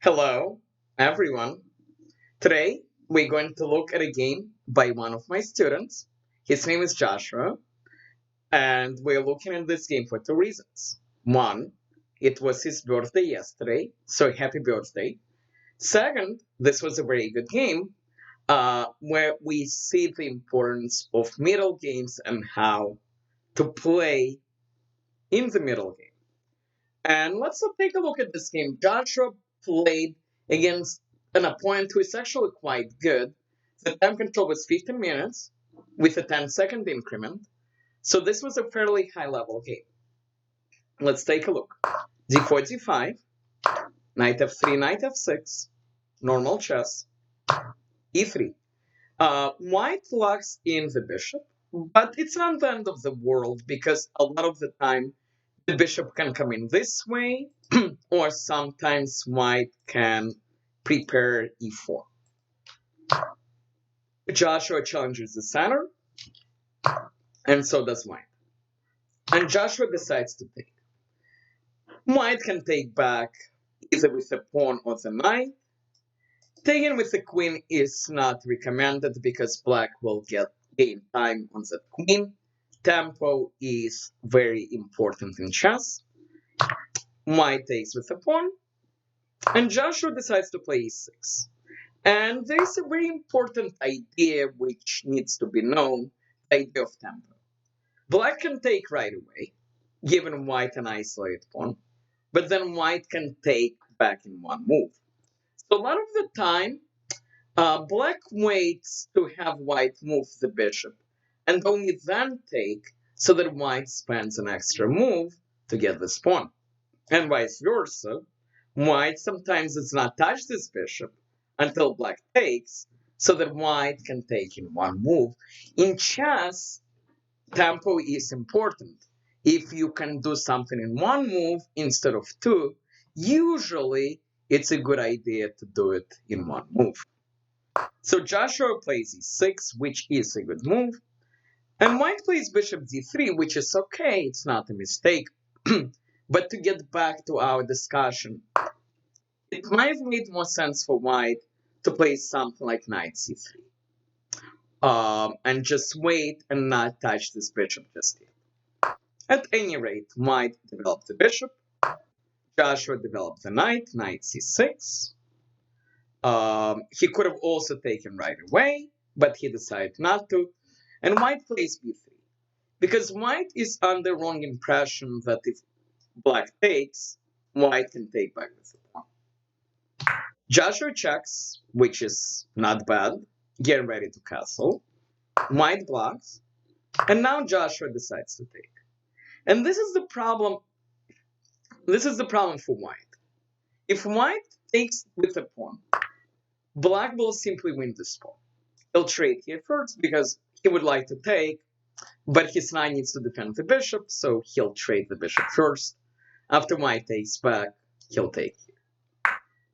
Hello, everyone. Today, we're going to look at a game by one of my students. His name is Joshua, and we're looking at this game for two reasons. One, it was his birthday yesterday, so happy birthday. Second, this was a very good game where we see the importance of middle games and how to play in the middle game. And let's take a look at this game. Joshua played against an opponent who is actually quite good. The time control was 15 minutes with a 10-second increment. So this was a fairly high level game. Let's take a look. d4, d5, knight f3, knight f6, normal chess, e3. White locks in the bishop, but it's not the end of the world because a lot of the time the bishop can come in this way, or sometimes white can prepare e4. Joshua challenges the center, and so does white. And Joshua decides to take. White can take back either with a pawn or the knight. Taking with the queen is not recommended because black will gain time on that queen. Tempo is very important in chess. White takes with a pawn, and Joshua decides to play e6. And there is a very important idea which needs to be known, the idea of tempo. Black can take right away, giving white an isolated pawn, but then white can take back in one move. So a lot of the time, black waits to have white move the bishop, and only then take, so that white spends an extra move to get this pawn. And vice versa, white sometimes does not touch this bishop until black takes, so that white can take in one move. In chess, tempo is important. If you can do something in one move instead of two, usually it's a good idea to do it in one move. So Joshua plays e6, which is a good move, and white plays bishop d3, which is okay, it's not a mistake. But to get back to our discussion, it might have made more sense for white to play something like knight c3. And just wait and not touch this bishop just yet. At any rate, white developed the bishop. Joshua developed the knight, knight c6. He could have also taken right away, but he decided not to. And white plays b3. Because white is under wrong impression that if black takes, white can take back with the pawn. Joshua checks, which is not bad. Get ready to castle. White blocks. And now Joshua decides to take. And this is the problem. This is the problem for white. If white takes with a pawn, black will simply win this pawn. He'll trade here first because he would like to take, but his knight needs to defend the bishop, so he'll trade the bishop first. After white takes back, he'll take here.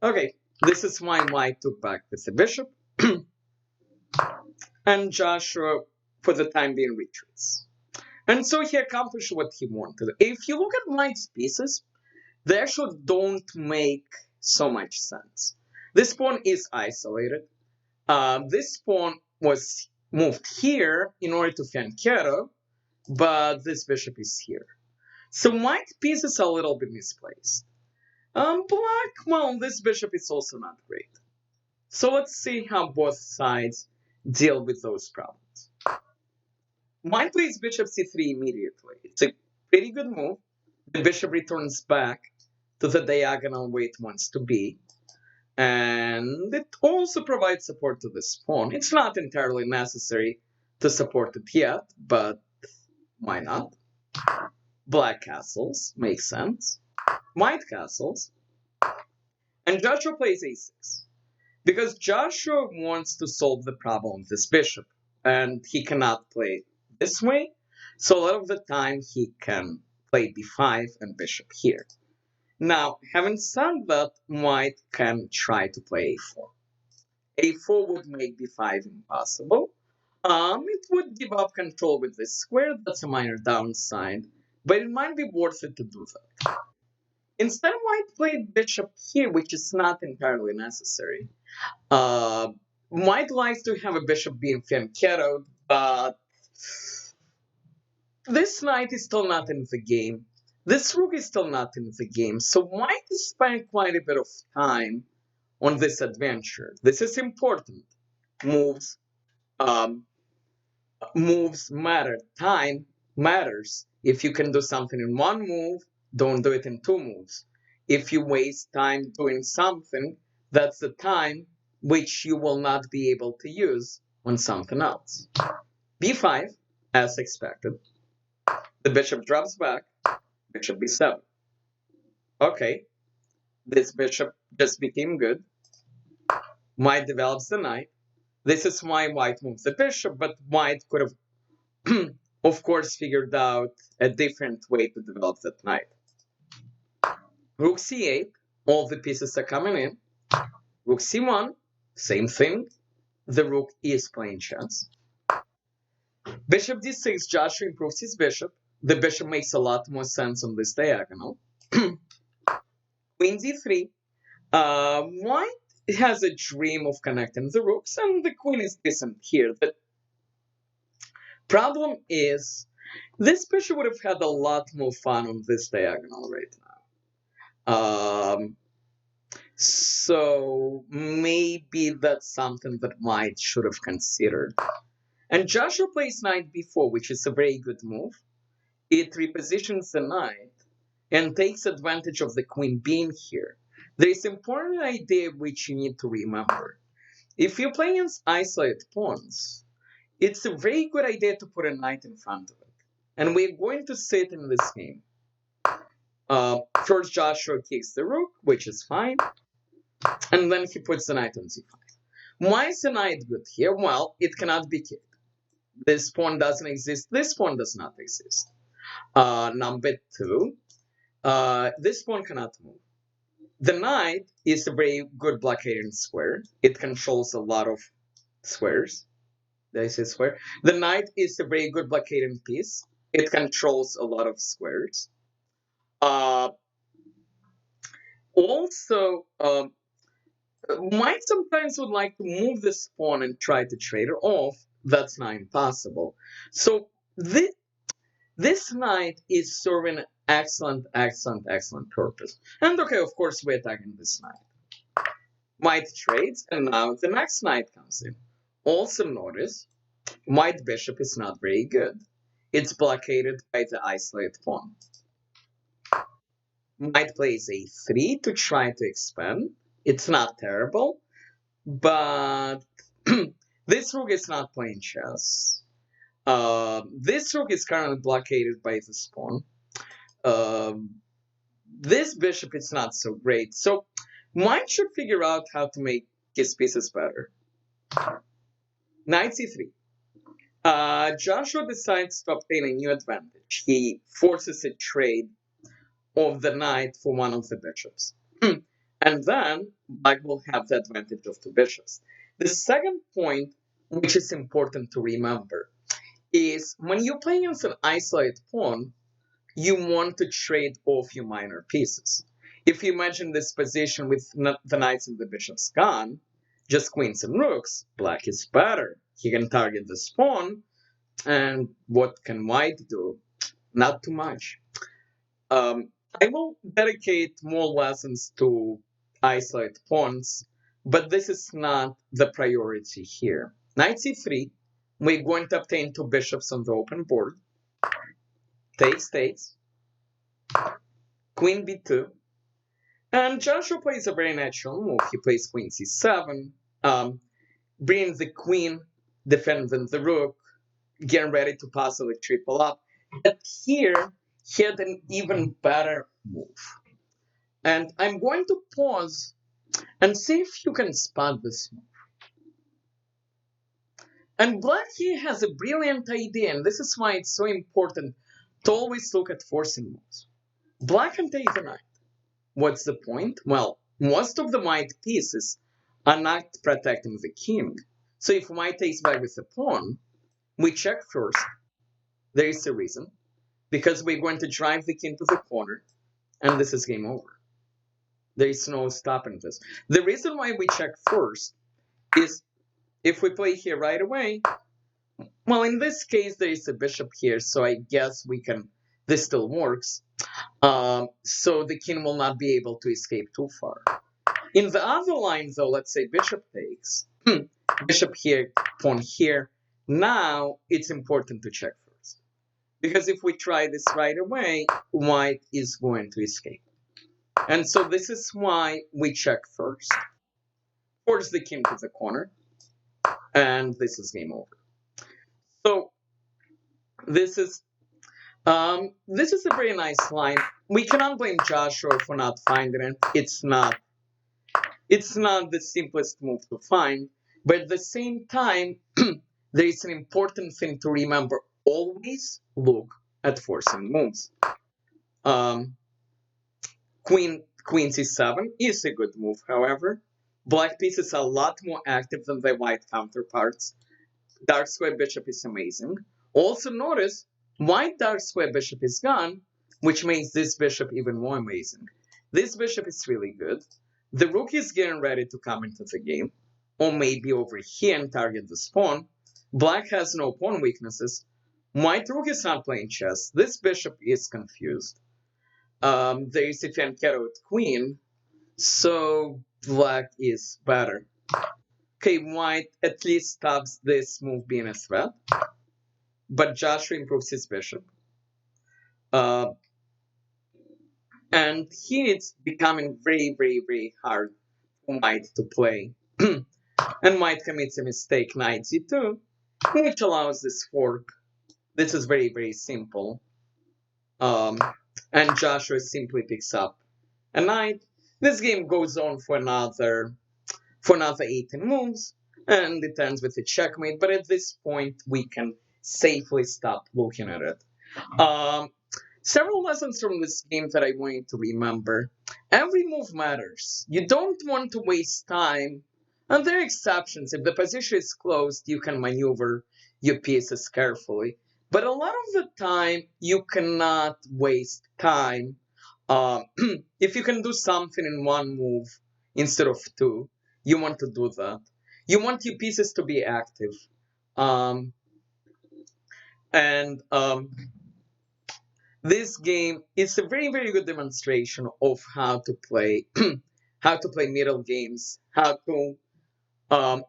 Okay, this is why white took back with the bishop. And Joshua, for the time being, retreats. And so he accomplished what he wanted. If you look at white's pieces, they actually don't make so much sense. This pawn is isolated. This pawn was moved here in order to fianchetto, but this bishop is here. So white piece is a little bit misplaced. Black, well, this bishop is also not great. So let's see how both sides deal with those problems. White plays bishop c3 immediately. It's a pretty good move. The bishop returns back to the diagonal where it wants to be. And it also provides support to this pawn. It's not entirely necessary to support it yet, but why not? Black castles, makes sense. White castles. And Joshua plays a6. Because Joshua wants to solve the problem of this bishop, and he cannot play this way, so a lot of the time he can play b5 and bishop here. Now, having said that, white can try to play a4. a4 would make b5 impossible. It would give up control with this square, that's a minor downside, but it might be worth it to do that. Instead, white played bishop here, which is not entirely necessary. Uh, White likes to have a bishop being fianchettoed, but this knight is still not in the game. This rook is still not in the game. So white has spent quite a bit of time on this adventure. This is important. Moves, um, moves matter. Time matters. If you can do something in one move, don't do it in two moves. If you waste time doing something, that's the time which you will not be able to use on something else. b5, as expected. The bishop drops back. Bishop b7. Okay, this bishop just became good. White develops the knight. This is why white moves the bishop, but white could have, of course, figured out a different way to develop that knight. Rook c8, all the pieces are coming in. Rook c1, same thing. The rook is playing chess. Bishop d6, Joshua improves his bishop. The bishop makes a lot more sense on this diagonal. Queen d3. White has a dream of connecting the rooks, and the queen is decent here. The problem is, this bishop would have had a lot more fun on this diagonal right now. So maybe that's something that White should have considered. And Joshua plays knight b4, which is a very good move. It repositions the knight and takes advantage of the queen being here. There is an important idea which you need to remember. If you're playing against isolated pawns, it's a very good idea to put a knight in front of it. And we're going to see it in this game. First, Joshua kicks the rook, which is fine. And then he puts the knight on c5. Why is the knight good here? Well, it cannot be kicked. This pawn doesn't exist. This pawn does not exist. Number two, this pawn cannot move. The knight is a very good blockading square. It controls a lot of squares. Did I say square? The knight is a very good blockading piece. It controls a lot of squares. Also, White sometimes would like to move this pawn and try to trade it off. That's not impossible. So this knight is serving an excellent purpose. And okay, of course, we're attacking this knight. White trades, and now the next knight comes in. Also notice, white bishop is not very good. It's blockaded by the isolated pawn. White plays a3 to try to expand. It's not terrible, but this rook is not playing chess. This rook is currently blockaded by this pawn. This bishop is not so great. So White should figure out how to make his pieces better. Knight c3. Joshua decides to obtain a new advantage. He forces a trade of the knight for one of the bishops. And then Black will have the advantage of two bishops. The second point, which is important to remember, is when you're playing against an isolated pawn, you want to trade off your minor pieces. If you imagine this position with the knights and the bishops gone, just queens and rooks, Black is better. He can target this pawn, and what can White do? Not too much. I will dedicate more lessons to isolate pawns, but this is not the priority here. Knight c3, we're going to obtain two bishops on the open board. Takes, queen b2, and Joshua plays a very natural move. He plays queen c7, bringing the queen, defending the rook, getting ready to possibly triple up. But here, he had an even better move. And I'm going to pause and see if you can spot this move. And Black here has a brilliant idea, and this is why it's so important to always look at forcing moves. Black can take the knight. What's the point? Well, most of the white pieces are not protecting the king. So if white takes back with the pawn, we check first. There is a reason. Because we're going to drive the king to the corner. and this is game over. There is no stopping this. The reason why we check first is if we play here right away, well, in this case, there is a bishop here, so I guess we can, this still works. So the king will not be able to escape too far. In the other line, though, let's say bishop takes, bishop here, pawn here. Now it's important to check first. Because if we try this right away, white is going to escape. And so this is why we check first. Force the king to the corner. And this is game over. So this is a very nice line. We cannot blame Joshua for not finding it. It's not the simplest move to find, but at the same time, there is an important thing to remember. Always look at forcing moves. Queen c7 is a good move, however. Black pieces are a lot more active than their white counterparts. Dark square bishop is amazing. Also notice, white dark square bishop is gone, which makes this bishop even more amazing. This bishop is really good. The rook is getting ready to come into the game, or maybe over here and target the pawn. Black has no pawn weaknesses. White rook is not playing chess. This bishop is confused. There is a fianchetto with queen, so black is better. Okay, white at least stops this move being a threat, but Joshua improves his bishop. And here it's becoming very, very, very hard for white to play. And white commits a mistake, knight c2, which allows this fork. This is very, very simple. And Joshua simply picks up a knight. This game goes on for another 18 moves, and it ends with a checkmate. But at this point, we can safely stop looking at it. Several lessons from this game that I want you to remember. Every move matters. You don't want to waste time. And there are exceptions. If the position is closed, you can maneuver your pieces carefully. But a lot of the time, you cannot waste time. If you can do something in one move instead of two, you want to do that. You want your pieces to be active. This game is a very, very good demonstration of how to play middle games, how to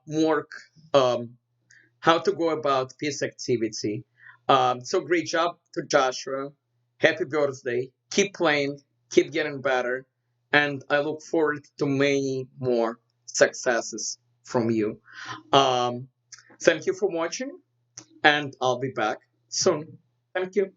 work, how to go about piece activity. So great job to Joshua. Happy birthday. Keep playing, keep getting better, and I look forward to many more successes from you. Thank you for watching, and I'll be back soon. Thank you.